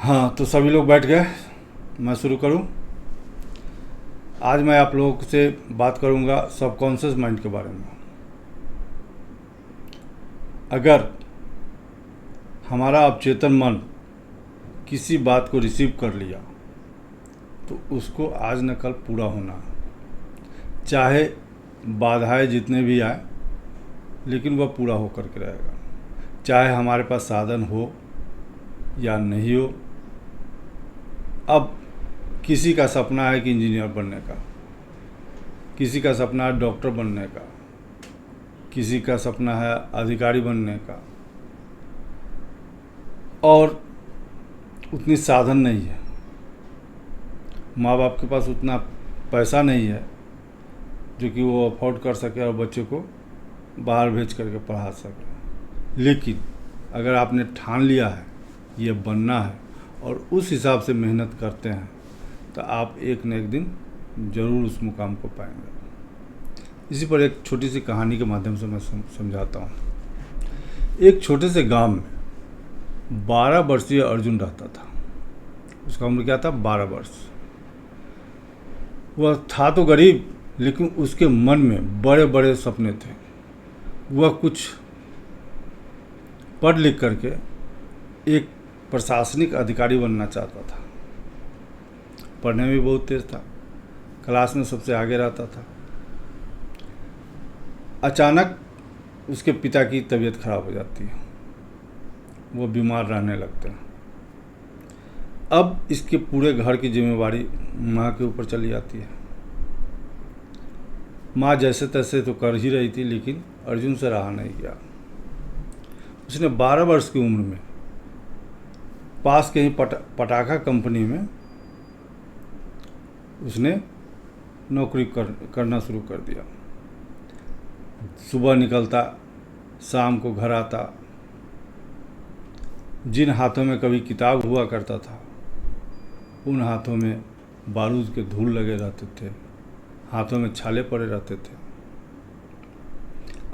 हाँ, तो सभी लोग बैठ गए। मैं शुरू करूं। आज मैं आप लोगों से बात करूंगा सबकॉन्शियस माइंड के बारे में। अगर हमारा अवचेतन मन किसी बात को रिसीव कर लिया तो उसको आज न कल पूरा होना है, चाहे बाधाएं जितने भी आए, लेकिन वह पूरा होकर के रहेगा। चाहे हमारे पास साधन हो या नहीं हो। अब किसी का सपना है कि इंजीनियर बनने का, किसी का सपना है डॉक्टर बनने का, किसी का सपना है अधिकारी बनने का, और उतनी साधन नहीं है, माँ बाप के पास उतना पैसा नहीं है जो कि वो अफोर्ड कर सके और बच्चे को बाहर भेज करके पढ़ा सके। लेकिन अगर आपने ठान लिया है ये बनना है और उस हिसाब से मेहनत करते हैं तो आप एक न एक दिन ज़रूर उस मुकाम को पाएंगे। इसी पर एक छोटी सी कहानी के माध्यम से मैं समझाता हूँ। एक छोटे से गांव में 12 वर्षीय अर्जुन रहता था। उसका उम्र क्या था? 12 वर्ष। वह था तो गरीब, लेकिन उसके मन में बड़े बड़े सपने थे। वह कुछ पढ़ लिख करके एक प्रशासनिक अधिकारी बनना चाहता था। पढ़ने में भी बहुत तेज था, क्लास में सबसे आगे रहता था। अचानक उसके पिता की तबीयत खराब हो जाती है, वो बीमार रहने लगते हैं। अब इसके पूरे घर की जिम्मेवारी माँ के ऊपर चली जाती है। माँ जैसे तैसे तो कर ही रही थी, लेकिन अर्जुन से रहा नहीं गया। उसने 12 वर्ष की उम्र में पास के ही पटाखा कंपनी में उसने नौकरी करना शुरू कर दिया। सुबह निकलता, शाम को घर आता। जिन हाथों में कभी किताब हुआ करता था, उन हाथों में बारूद के धूल लगे रहते थे, हाथों में छाले पड़े रहते थे।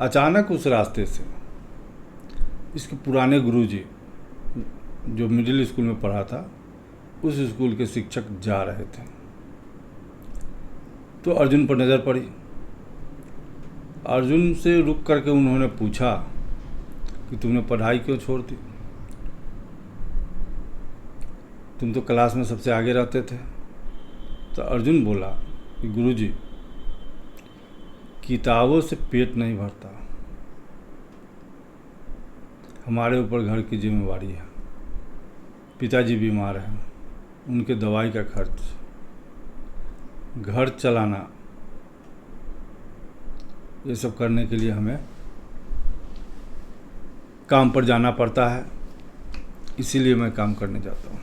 अचानक उस रास्ते से इसके पुराने गुरुजी, जो मिडिल स्कूल में पढ़ा था, उस स्कूल के शिक्षक जा रहे थे। तो अर्जुन पर नज़र पड़ी। अर्जुन से रुक करके उन्होंने पूछा कि तुमने पढ़ाई क्यों छोड़ दी? तुम तो क्लास में सबसे आगे रहते थे। तो अर्जुन बोला कि गुरुजी, किताबों से पेट नहीं भरता, हमारे ऊपर घर की जिम्मेवारी है। पिताजी बीमार हैं, उनके दवाई का खर्च, घर चलाना, ये सब करने के लिए हमें काम पर जाना पड़ता है, इसीलिए मैं काम करने जाता हूँ।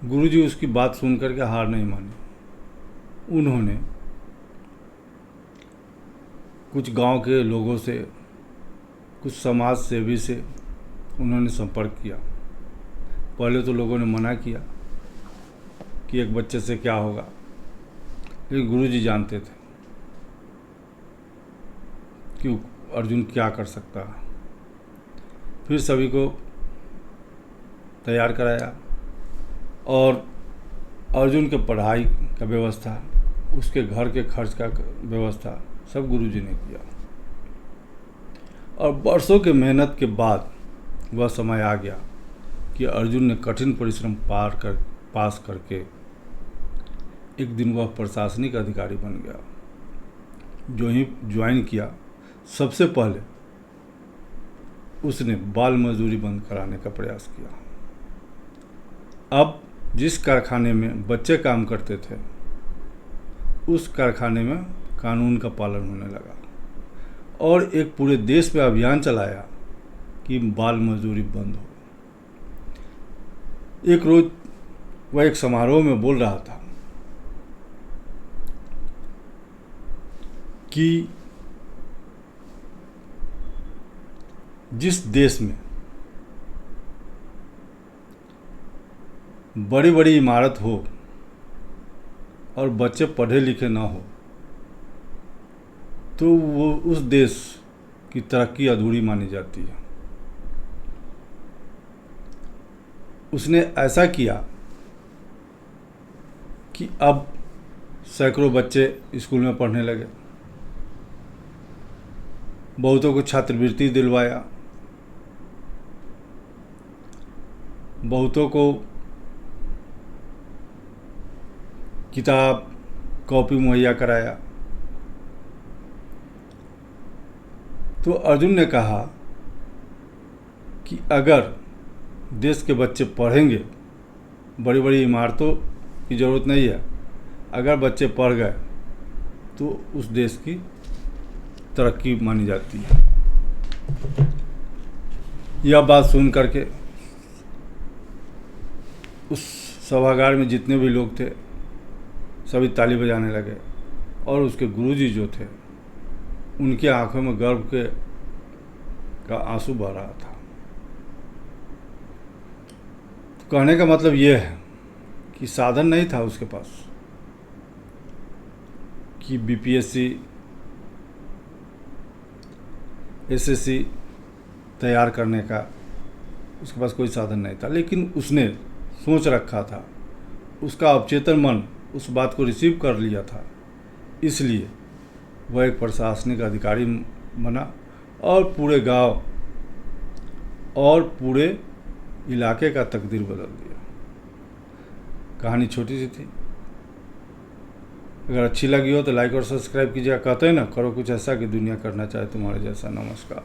गुरुजी उसकी बात सुन करके हार नहीं मानी। उन्होंने कुछ गांव के लोगों से, कुछ समाज सेवी से उन्होंने संपर्क किया। पहले तो लोगों ने मना किया कि एक बच्चे से क्या होगा, लेकिन गुरुजी जानते थे कि अर्जुन क्या कर सकता है। फिर सभी को तैयार कराया और अर्जुन के पढ़ाई का व्यवस्था, उसके घर के खर्च का व्यवस्था सब गुरुजी ने किया। और वर्षों के मेहनत के बाद वह समय आ गया कि अर्जुन ने कठिन परिश्रम पास करके एक दिन वह प्रशासनिक अधिकारी बन गया। जो ही ज्वाइन किया, सबसे पहले उसने बाल मजदूरी बंद कराने का प्रयास किया। अब जिस कारखाने में बच्चे काम करते थे, उस कारखाने में कानून का पालन होने लगा और एक पूरे देश में अभियान चलाया कि बाल मजदूरी बंद हो। एक रोज वह एक समारोह में बोल रहा था कि जिस देश में बड़ी बड़ी इमारत हो और बच्चे पढ़े लिखे ना हो, तो वो उस देश की तरक्की अधूरी मानी जाती है। उसने ऐसा किया कि अब सैकड़ों बच्चे स्कूल में पढ़ने लगे, बहुतों को छात्रवृत्ति दिलवाया, बहुतों को किताब कॉपी मुहैया कराया। तो अर्जुन ने कहा कि अगर देश के बच्चे पढ़ेंगे, बड़ी बड़ी इमारतों की ज़रूरत नहीं है, अगर बच्चे पढ़ गए तो उस देश की तरक्की मानी जाती है। यह बात सुन करके उस सभागार में जितने भी लोग थे सभी ताली बजाने लगे और उसके गुरुजी जो थे उनकी आंखों में गर्व का आंसू बह रहा था। तो कहने का मतलब यह है कि साधन नहीं था उसके पास कि बीपीएससी एसएससी तैयार करने का, उसके पास कोई साधन नहीं था, लेकिन उसने सोच रखा था, उसका अवचेतन मन उस बात को रिसीव कर लिया था, इसलिए वह एक प्रशासनिक अधिकारी बना और पूरे गांव और पूरे इलाके का तकदीर बदल दिया। कहानी छोटी सी थी, अगर अच्छी लगी हो तो लाइक और सब्सक्राइब कीजिएगा। कहते हैं ना, करो कुछ ऐसा कि दुनिया करना चाहे तुम्हारे जैसा। नमस्कार।